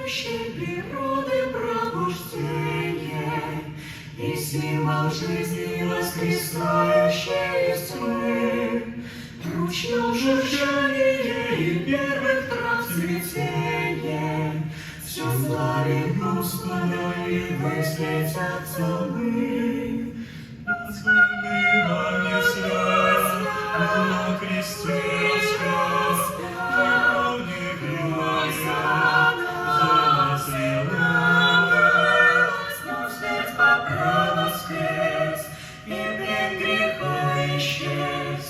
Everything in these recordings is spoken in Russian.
созидающей природы пробуждение и символ жизни, воскресающей из тьмы, ручьем журчание и первых трав цветение, все славит Господа и высветятся мы. Возгорливо не связь, на кресте распят, не греха за нас виноват, но вслед пока воскрес, и плен греха исчез,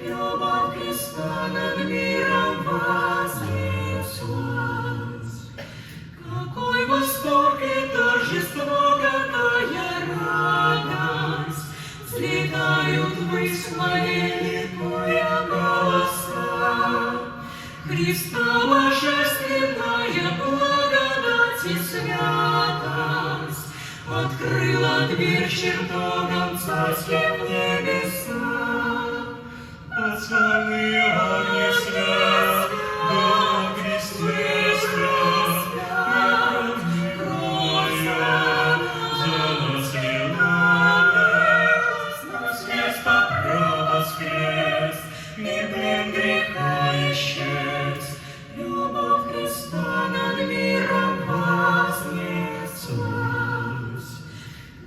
любовь Христа над миром вознеслась. Какой восторг и торжество, какая радость! Взлетают ввысь хвале, ликуя голоса. Христа божественная благодать и святость открыла дверь чертогам царским небеса. пасхальный огонь свят, на кресте распят, кровь за нас виноват, Но свет пока воскрес, и плен греха исчез, любовь Христа над миром вознеслась.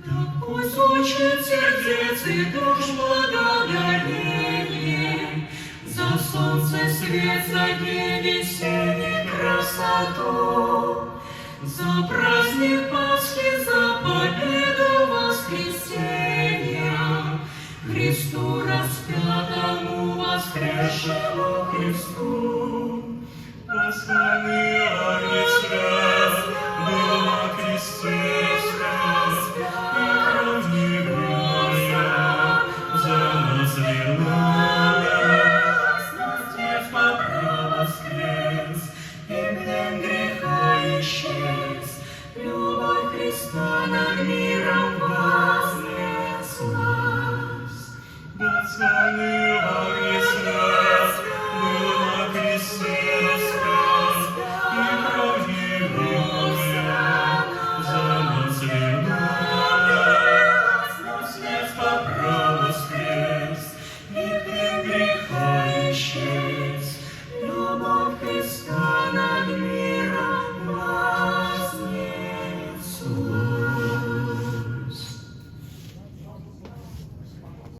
Так пусть звучит сердец и душ благодарение за солнце свет, за день весенний красоту, за праздник Пасхи, за победу воскресения, Христу распятому, воскресшему Христу.